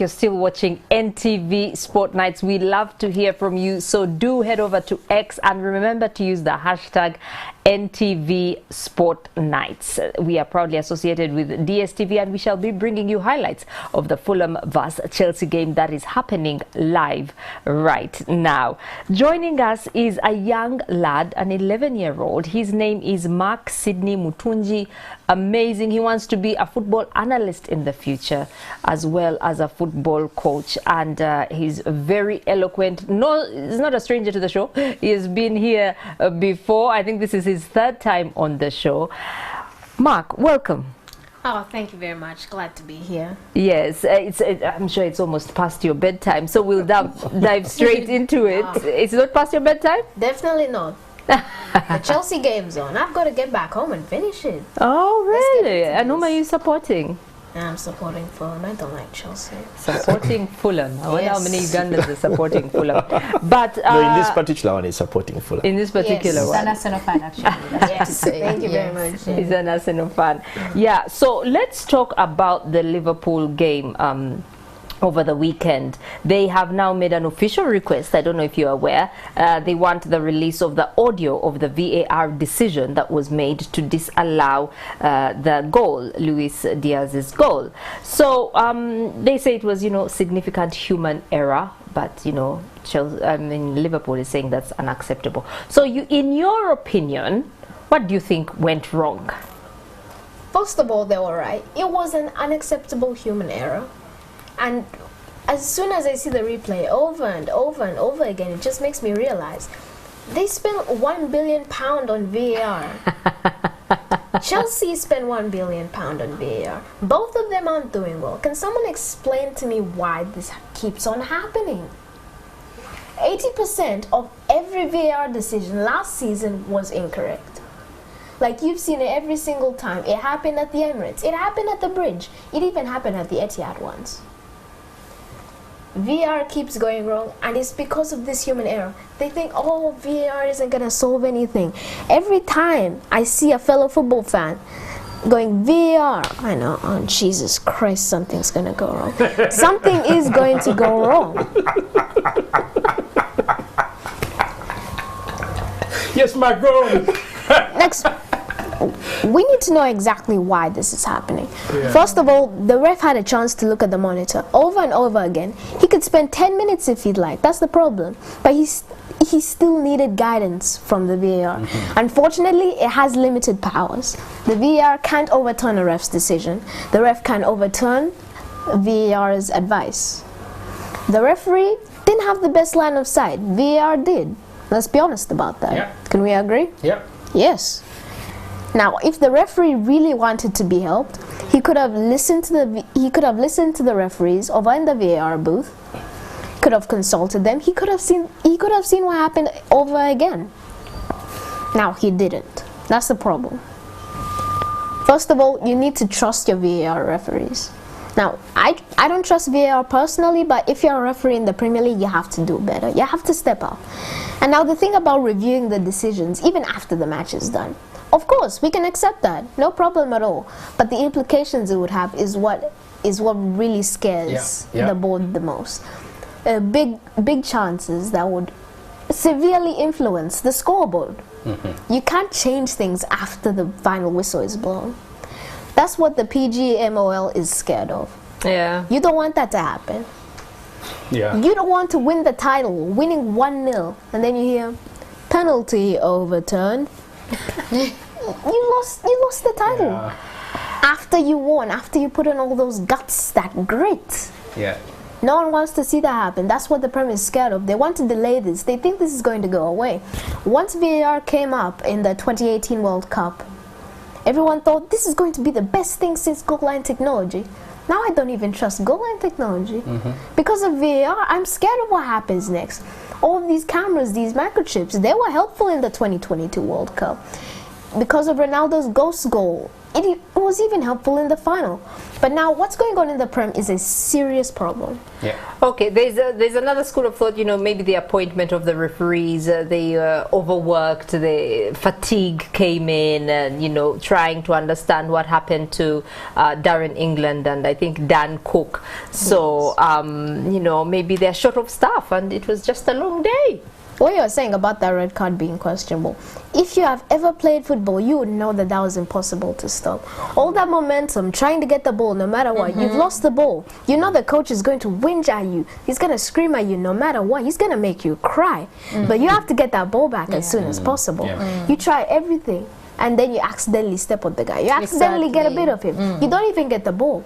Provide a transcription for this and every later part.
You're still watching NTV Sport Nights. We love to hear from you, so do head over to X and remember to use the hashtag NTV Sport Nights. We are proudly associated with DSTV and we shall be bringing you highlights of the Fulham vs Chelsea game that is happening live right now. Joining us is a young lad, an 11-year-old. His name is Mark Sydney Mutungi. Amazing. He wants to be a football analyst in the future as well as a football coach, and he's very eloquent. No, he's not a stranger to the show. He has been here before. I think this is his third time on the show. Mark, welcome. Oh, thank you very much. Glad to be here. Yes, I'm sure it's almost past your bedtime, so we'll dive straight into it. It's not past your bedtime? Definitely not. The Chelsea game's on. I've got to get back home and finish it. Oh, really? And whom are you supporting? I'm supporting Fulham. I don't like Chelsea. Supporting Fulham. I wonder how many Ugandans are supporting Fulham. But no, in this particular one, he's supporting Fulham. In this particular one. He's an Arsenal fan, actually. Yes, thank you very much. He's an Arsenal fan. Yeah, so let's talk about the Liverpool game over the weekend. They have now made an official request. I don't know if you're aware. They want the release of the audio of the VAR decision that was made to disallow the goal, Luis Diaz's goal. So they say it was, significant human error, but Liverpool is saying that's unacceptable. So in your opinion, what do you think went wrong? First of all, they were right. It was an unacceptable human error. And as soon as I see the replay over and over and over again, it just makes me realize they spent £1 billion on VAR. Chelsea spent £1 billion on VAR. Both of them aren't doing well. Can someone explain to me why this keeps on happening? 80% of every VAR decision last season was incorrect. Like you've seen it every single time. It happened at the Emirates. It happened at the Bridge. It even happened at the Etihad once. VAR keeps going wrong, and it's because of this human error. They think, oh, VAR isn't going to solve anything. Every time I see a fellow football fan going, VAR, I know, oh, Jesus Christ, something's going to go wrong. Something is going to go wrong. Yes, my God. Next. We need to know exactly why this is happening. Yeah. First of all, the ref had a chance to look at the monitor over and over again. He could spend 10 minutes if he'd like. That's the problem. But he still needed guidance from the VAR. Unfortunately, it has limited powers. The VAR can't overturn a ref's decision. The ref can overturn VAR's advice. The referee didn't have the best line of sight. VAR did. Let's be honest about that. Yeah. Can we agree? Yeah. Yes. Now, if the referee really wanted to be helped, he could have listened to the referees over in the VAR booth. Could have consulted them. He could have seen what happened over again. Now he didn't. That's the problem. First of all, you need to trust your VAR referees. Now, I don't trust VAR personally, but if you're a referee in the Premier League, you have to do better. You have to step up. And now the thing about reviewing the decisions, even after the match is done, of course, we can accept that. No problem at all. But the implications it would have is what really scares the board the most. Big chances that would severely influence the scoreboard. You can't change things after the final whistle is blown. That's what the PGMOL is scared of. Yeah. You don't want that to happen. Yeah. You don't want to win the title, winning 1-0, and then you hear penalty overturned. You lost the title. Yeah. After you won, after you put in all those guts, that grit. Yeah. No one wants to see that happen. That's what the Premier is scared of. They want to delay this. They think this is going to go away. Once VAR came up in the 2018 World Cup, everyone thought this is going to be the best thing since goal line technology. Now I don't even trust goal line technology. Because of VAR, I'm scared of what happens next. All of these cameras, these microchips, they were helpful in the 2022 World Cup. because of Ronaldo's ghost goal. It was even helpful in the final. But now what's going on in the Prem is a serious problem. Yeah. Okay, there's another school of thought, maybe the appointment of the referees, they overworked, the fatigue came in, and, trying to understand what happened to Darren England and I think Dan Cook. So, maybe they're short of staff and it was just a long day. What you're saying about that red card being questionable, if you have ever played football, you would know that that was impossible to stop. All that momentum, trying to get the ball no matter what, you've lost the ball. You know the coach is going to whinge at you. He's going to scream at you no matter what. He's going to make you cry. But you have to get that ball back as soon as possible. You try everything, and then you accidentally step on the guy. You accidentally get a bit of him. You don't even get the ball.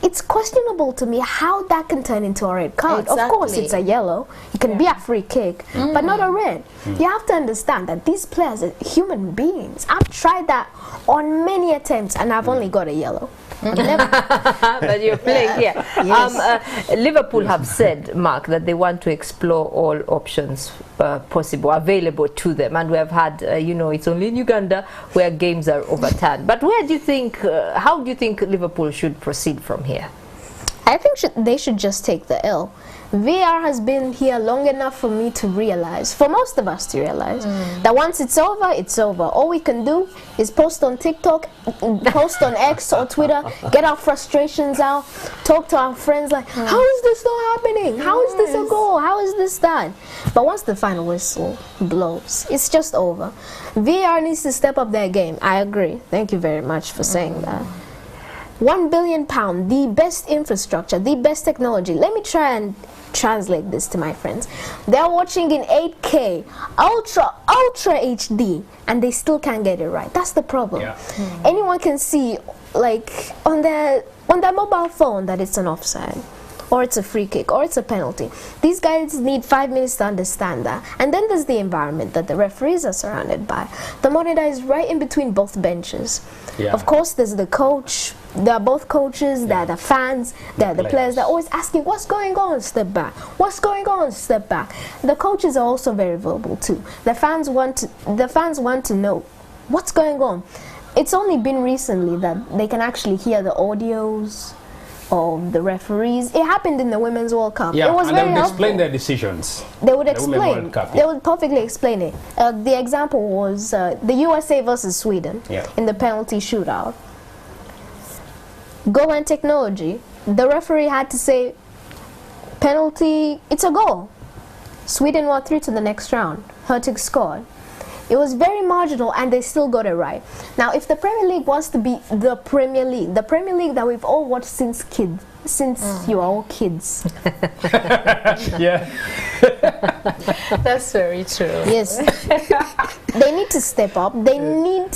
It's questionable to me how that can turn into a red card. Of course, it's a yellow. It can be a free kick, but not a red. You have to understand that these players are human beings. I've tried that on many attempts, and I've only got a yellow. But you're playing here. Yes. Liverpool have said, Mark, that they want to explore all options possible, available to them. And we have had, it's only in Uganda where games are overturned. But where do you think, how do you think Liverpool should proceed from here? I think they should just take the L. VAR has been here long enough for me to realize, for most of us to realize, that once it's over, it's over. All we can do is post on TikTok, post on X or Twitter, get our frustrations out, talk to our friends like, how is this not happening? How is this a goal? How is this that? But once the final whistle blows, it's just over. VAR needs to step up their game. I agree. Thank you very much for saying that. £1 billion, the best infrastructure, the best technology. Let me try and translate this to my friends. They're watching in 8K, ultra HD, and they still can't get it right. That's the problem. Anyone can see, like on their mobile phone, that it's an offside, or it's a free kick, or it's a penalty. These guys need 5 minutes to understand that. And then there's the environment that the referees are surrounded by. The monitor is right in between both benches. Of course, there's the coach. There are both coaches, there are the fans, there are the players. They're always asking, what's going on? Step back. What's going on? Step back. The coaches are also very verbal too. The fans want to know what's going on. It's only been recently that they can actually hear the audios of the referees. It happened in the Women's World Cup. It was and very they would helpful. explain their decisions. They would The explain. Women's World Cup, They would perfectly explain it. The example was the USA versus Sweden in the penalty shootout. Goal and technology. The referee had to say, penalty, it's a goal. Sweden were through to the next round. Hurtig scored. It was very marginal, and they still got it right. Now, if the Premier League wants to be the Premier League that we've all watched since you are all kids. That's very true. Yes. They need to step up. They need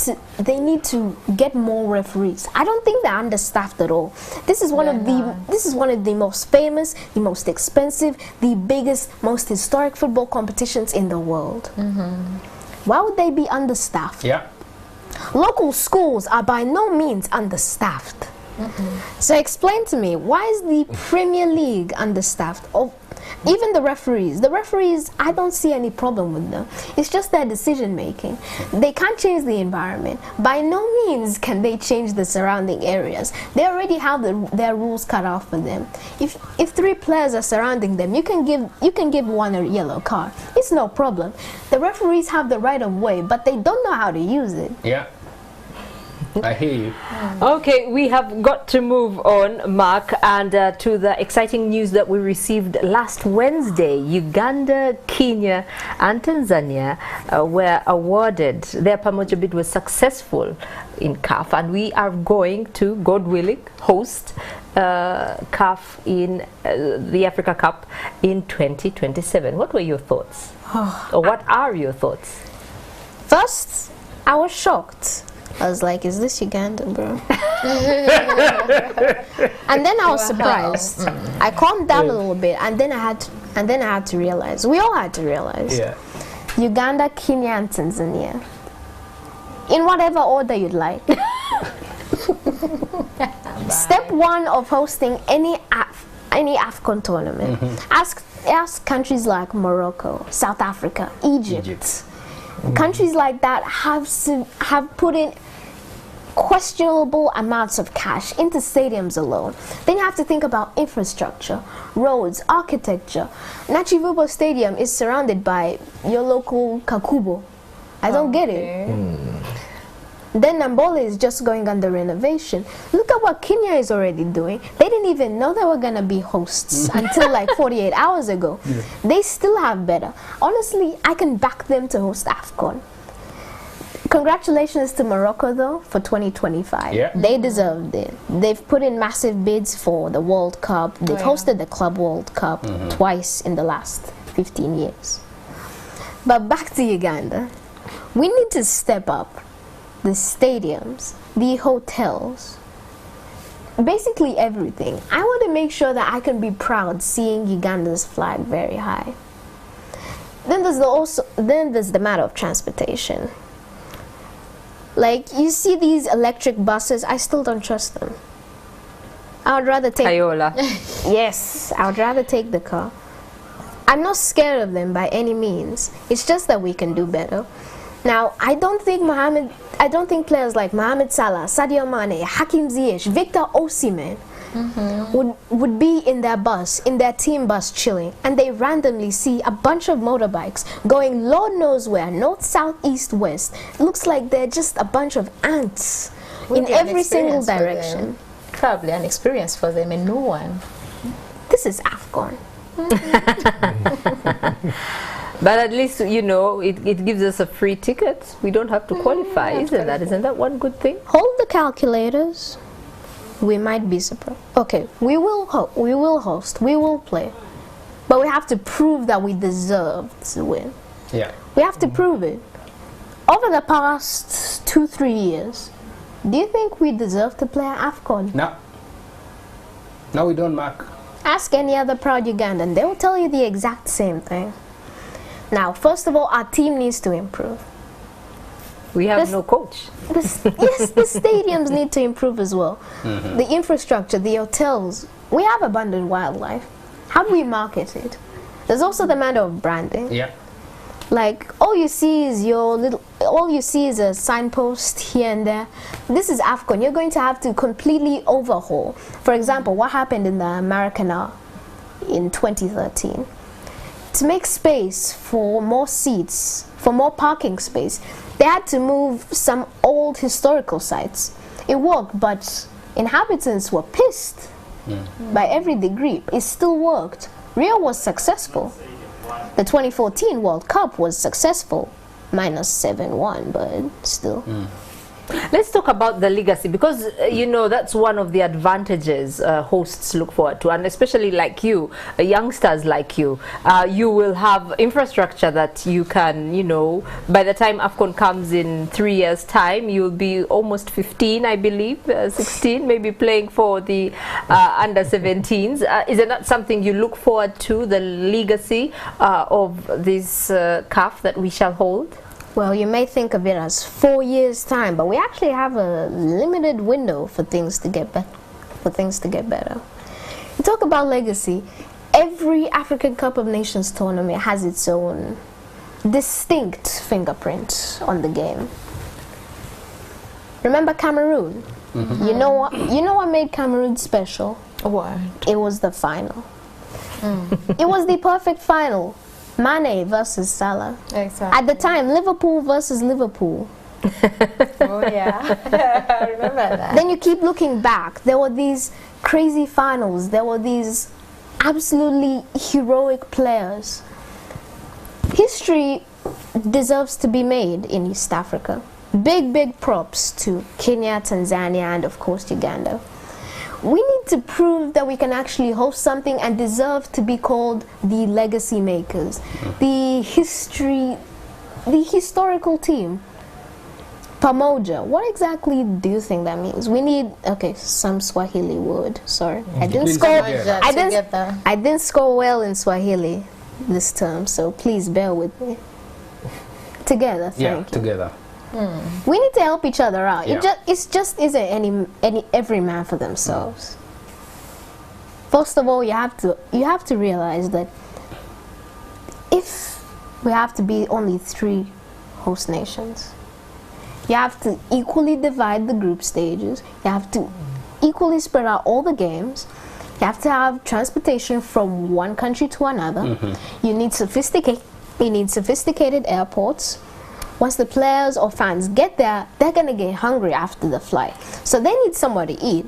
to get more referees. I don't think they're understaffed at all. This is one of the most famous, the most expensive, the biggest, most historic football competitions in the world. Why would they be understaffed? Local schools are by no means understaffed. So explain to me, why is the Premier League understaffed? Even the referees, I don't see any problem with them. It's just their decision making. They can't change the environment. By no means can they change the surrounding areas. They already have their rules cut off for them. If 3 players are surrounding them, you can give one a yellow card. It's no problem. The referees have the right of way, but they don't know how to use it. I hear you. Okay, we have got to move on, Mark, and to the exciting news that we received last Wednesday. Uganda, Kenya and Tanzania were awarded. Their Pamoja bid was successful in CAF, and we are going to, God willing, host CAF in the Africa Cup in 2027. What were your thoughts? Or what are your thoughts? First, I was shocked. I was like, is this Uganda, bro? And then I was surprised. I calmed down a little bit, and then I had to realize. We all had to realize. Uganda, Kenya, and Tanzania. In whatever order you'd like. Step 1 of hosting any AFCON tournament. Ask countries like Morocco, South Africa, Egypt. Countries like that have put in questionable amounts of cash into stadiums alone. Then you have to think about infrastructure, roads, architecture. Nachivubo Stadium is surrounded by your local Kakubo. I don't get it. Then Nambola is just going under renovation. Look at what Kenya is already doing. They didn't even know they were going to be hosts until like 48 hours ago. Yeah. They still have better. Honestly, I can back them to host AFCON. Congratulations to Morocco, though, for 2025. Yeah. They deserved it. They've put in massive bids for the World Cup. They've hosted the Club World Cup twice in the last 15 years. But back to Uganda. We need to step up the stadiums, the hotels, basically everything. I want to make sure that I can be proud seeing Uganda's flag very high. Then there's the matter of transportation. Like, you see these electric buses, I still don't trust them. I would rather take Ayola. Yes, I would rather take the car. I'm not scared of them by any means. It's just that we can do better. Now, I don't think players like Mohamed Salah, Sadio Mane, Hakim Ziyech, Victor Osimhen would be in their bus, in their team bus chilling, and they randomly see a bunch of motorbikes going Lord knows where, north, south, east, west. It looks like they're just a bunch of ants in every single direction. Probably an experience for them, a new one. This is AFCON. But at least, you know, it gives us a free ticket. We don't have to qualify, isn't that one good thing? Hold the calculators. We might be surprised. Okay, we will host, we will play. But we have to prove that we deserve to win. Yeah. We have to prove it. Over the past 2-3 years, do you think we deserve to play at AFCON? No. No, we don't, Mark. Ask any other proud Ugandan. They will tell you the exact same thing. Now, first of all, our team needs to improve. We have no coach. Yes, the stadiums need to improve as well. The infrastructure, the hotels. We have abundant wildlife. How do we market it? There's also the matter of branding. Yeah. Like, all you see is a signpost here and there. This is AFCON. You're going to have to completely overhaul. For example, what happened in the Maracana in 2013? To make space for more seats, for more parking space, they had to move some old historical sites. It worked, but inhabitants were pissed by every degree. It still worked. Rio was successful. The 2014 World Cup was successful, minus 7-1, but still. Let's talk about the legacy, because you know, that's one of the advantages hosts look forward to, and especially like you, youngsters like you will have infrastructure that you can, you know, by the time AFCON comes in 3 years time, you'll be almost 15, I believe, 16, maybe playing for the under 17s. Is it not something you look forward to, the legacy of this CAF that we shall hold? Well, you may think of it as 4 years' time, but we actually have a limited window for things to get better. You talk about legacy. Every African Cup of Nations tournament has its own distinct fingerprint on the game. Remember Cameroon? You know what made Cameroon special? What? It was the final. It was the perfect final. Mane versus Salah. Exactly. At the time, Liverpool versus Liverpool. Oh yeah, I remember that. Then you keep looking back. There were these crazy finals. There were these absolutely heroic players. History deserves to be made in East Africa. Big props to Kenya, Tanzania, and of course Uganda. We need to prove that we can actually host something and deserve to be called the legacy makers, the historical team. Pamoja, what exactly do you think that means? We need, okay, some Swahili word. Sorry, I didn't score well in Swahili this term, so please bear with me. Together, thank you. Together. We need to help each other out. Yeah. It just isn't every man for themselves. First of all, you have to realize that if we have to be only 3 host nations. You have to equally divide the group stages. You have to equally spread out all the games. You have to have transportation from one country to another. You need sophisticated airports. Once the players or fans get there, they're gonna get hungry after the flight, so they need somewhere to eat.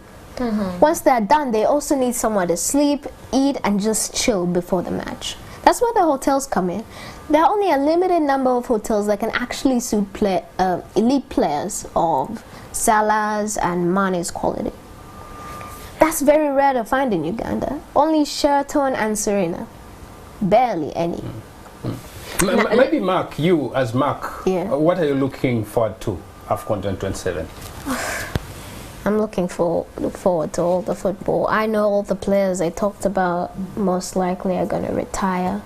Once they're done, they also need somewhere to sleep, eat, and just chill before the match. That's where the hotels come in. There are only a limited number of hotels that can actually suit elite players of Salah's and Mane's quality. That's very rare to find in Uganda. Only Sheraton and Serena. Barely any. Maybe Mark, you as Mark, Yeah. what are you looking forward to AFCON 2027? I'm looking forward to all the football. I know all the players I talked about most likely are going to retire.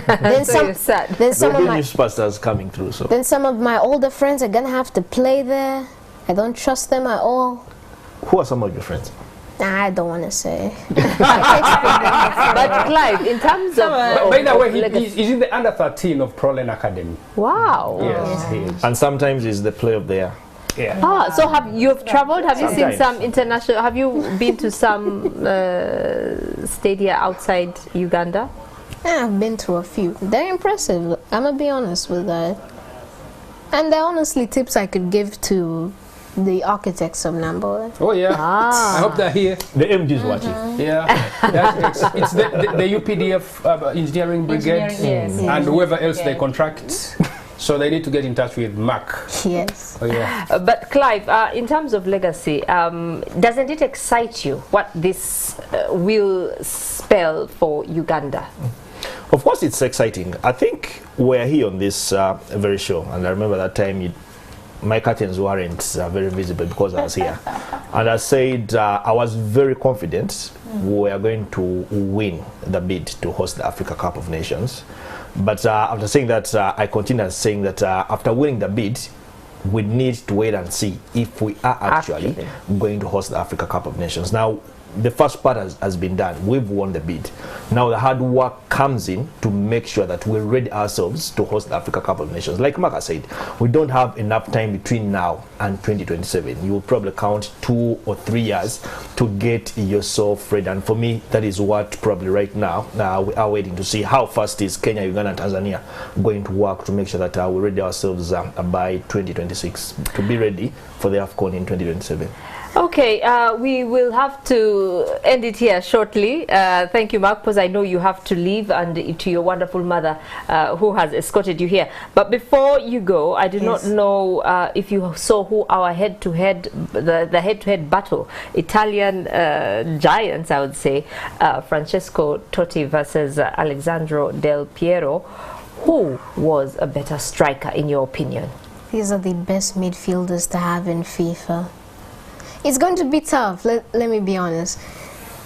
Then So you're sad. then some The of new my superstars coming through. So then some of my older friends are going to have to play there. I don't trust them at all. who are some of your friends? Nah, I don't want to say. But Clive, in terms of, By the way, legacy- he's in the under 13 of Prolen Academy. wow. Yes, he is. And sometimes it's the play of the year. Yeah. Ah, so you've traveled? Have you seen Sometimes. some international? Have you been to some stadia outside Uganda? Yeah, I've been to a few. They're impressive. I'm gonna be honest with that. And they're honestly tips I could give to the architects of Nambola. Oh, yeah. Ah. I hope they're here. The MD is watching. Yeah. It's the UPDF engineering brigade Engineering, yes. and whoever else they Yeah. contract. So they need to get in touch with Mark. Yes. Oh, yeah. But Clive, in terms of legacy, doesn't it excite you what this will spell for Uganda? Of course, it's exciting. I think we're here on this very show, and I remember that time my curtains weren't very visible because I was here. And I said I was very confident we were going to win the bid to host the Africa Cup of Nations. But after saying that, I continued saying that after winning the bid, we need to wait and see if we are actually going to host the Africa Cup of Nations. Now, the first part has been done. We've won the bid. Now the hard work comes in to make sure that we ready ourselves to host the Africa Cup of Nations. Like Mark said, we don't have enough time between now and 2027. You will probably count 2 or 3 years to get yourself ready. And for me, that is what probably right now we are waiting to see how fast is Kenya, Uganda, and Tanzania going to work to make sure that we ready ourselves by 2026 to be ready for the AFCON in 2027. Okay, we will have to end it here shortly. Thank you, Mark, because I know you have to leave, and to your wonderful mother who has escorted you here. But before you go, I do not know if you saw who our head-to-head, the head-to-head battle, Italian giants, I would say, Francesco Totti versus Alessandro Del Piero. Who was a better striker, in your opinion? These are the best midfielders to have in FIFA. It's going to be tough, let me be honest.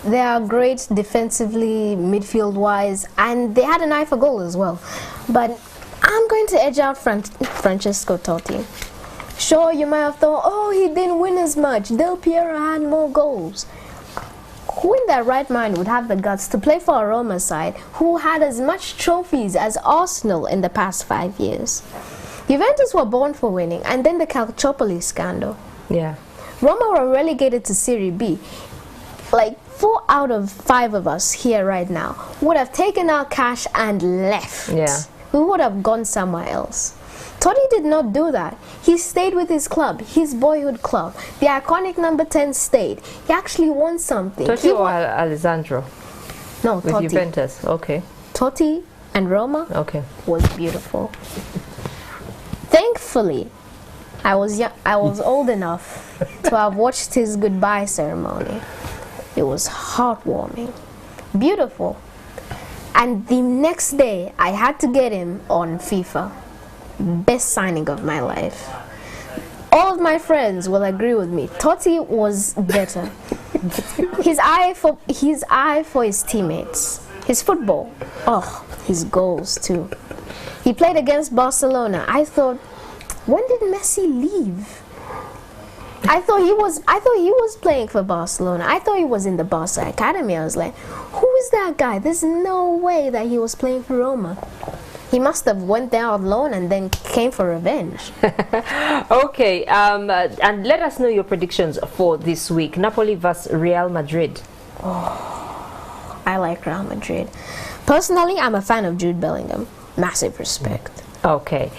They are great defensively, midfield-wise, and they had an eye for goal as well. But I'm going to edge out Francesco Totti. Sure, you might have thought, oh, he didn't win as much. Del Piero had more goals. Who in their right mind would have the guts to play for a Roma side who had as much trophies as Arsenal in the past 5 years? Juventus were born for winning, and then the Calciopoli scandal. Yeah. Roma were relegated to Serie B. Like 4 out of 5 of us here right now would have taken our cash and left. Yeah. We would have gone somewhere else. Totti did not do that. He stayed with his club, his boyhood club. The iconic number 10 stayed. He actually won something. Totti or Alessandro? No, With Totti. Juventus, okay. Totti and Roma Okay. was beautiful. Thankfully, I was old enough to have watched his goodbye ceremony. It was heartwarming, beautiful. And the next day, I had to get him on FIFA. Best signing of my life. All of my friends will agree with me. Totti was better. His eye for his teammates. His football. Oh, his goals too. He played against Barcelona. I thought, when did Messi leave? I thought he was playing for Barcelona. I thought he was in the Barca academy. I was like, who is that guy? There's no way that he was playing for Roma. He must have went there alone and then came for revenge. Okay, and let us know your predictions for this week. Napoli versus Real Madrid. I like Real Madrid. Personally, I'm a fan of Jude Bellingham. Massive respect. Okay,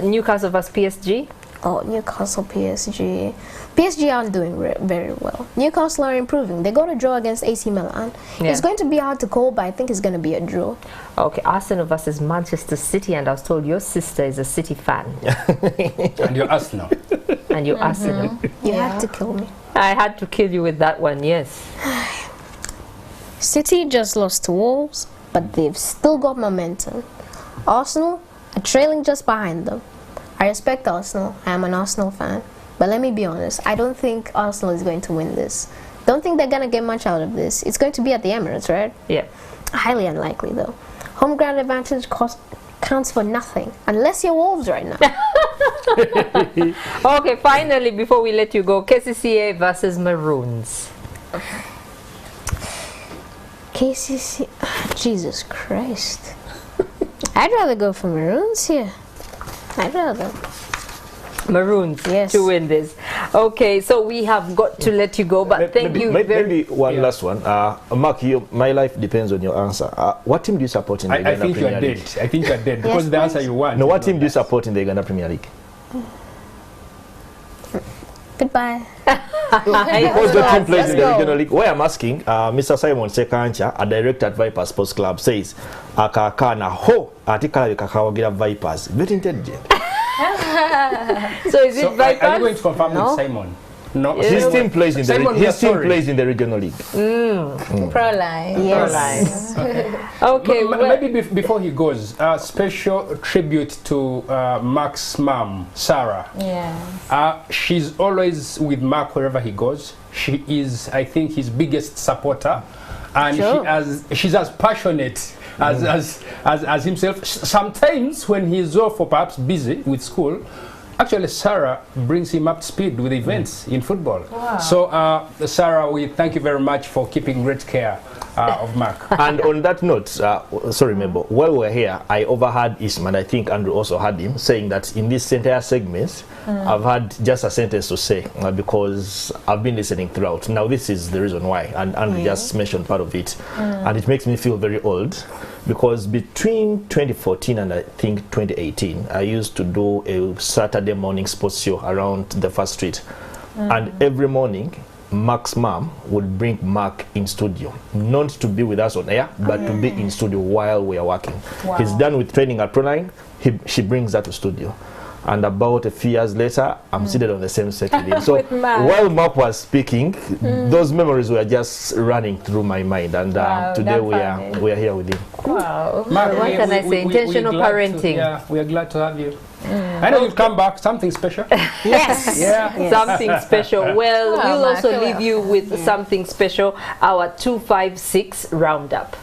Newcastle versus PSG. Oh, Newcastle, PSG. PSG aren't doing very well. Newcastle are improving. They got a draw against AC Milan. Yeah. It's going to be hard to call, but I think it's going to be a draw. Okay, Arsenal versus Manchester City, and I was told your sister is a City fan. And you're Arsenal. And you're Arsenal. You had to kill me. I had to kill you with that one, yes. City just lost to Wolves, but they've still got momentum. Arsenal are trailing just behind them. I respect Arsenal. I am an Arsenal fan. But let me be honest, I don't think Arsenal is going to win this. Don't think they're going to get much out of this. It's going to be at the Emirates, right? Yeah. Highly unlikely, though. Home ground advantage counts for nothing, unless you're Wolves right now. Okay, finally, before we let you go, KCCA versus Maroons. KCC, Jesus Christ. I'd rather go for Maroons here. I'd rather. Maroons, Yes. to win this. Okay, so we have got to let you go, but thank you Maybe one last one. Mark, my life depends on your answer. What team do you support in the I Ghana think you're Premier dead. League? I think you're dead because the answer you want. No, what team do you support in the Ghana Premier League? Goodbye. Because the team plays in the go. regional league. Why I'm asking, Mr. Simon Sekancha, a director at Vipers Sports Club, says, "Akakana ho atikala bikakawagira Vipers." Very intelligent. So is it So are you going Vipers? to confirm No. with Simon? No. His team plays in the Simon, we are his team sorry. plays in the regional league. Pro-line. Yes. Okay, well, Maybe before he goes, special tribute to Mark's mom, Sarah. Yeah. She's always with Mark wherever he goes. She is, I think, his biggest supporter, and Sure. she's as passionate as himself. Sometimes when he's off or perhaps busy with school, actually Sarah brings him up to speed with events in football. Wow. So Sarah, we thank you very much for keeping great care of Mark. And on that note, sorry, Mabel, while we're here, I overheard Isham, and I think Andrew also heard him, saying that in this entire segment, I've had just a sentence to say because I've been listening throughout. Now, this is the reason why, and Andrew just mentioned part of it, and it makes me feel very old because between 2014 and I think 2018, I used to do a Saturday morning sports show around the First Street, and every morning, Mark's mom would bring Mark in studio, not to be with us on air, but to be in studio while we are working. Wow. He's done with training at Proline, she brings that to studio. And about a few years later, I'm seated on the same set with him. So With Mark. while Mark was speaking, those memories were just running through my mind. And Wow, today that's we are here with him. Wow. Mark, What can I say? Intentional we're glad parenting. Yeah, we are glad to have you. I know you'll come back, something special. Yes. Yeah. something special. Well, Oh, we'll Mark, also well. leave you with something special, our 256 roundup.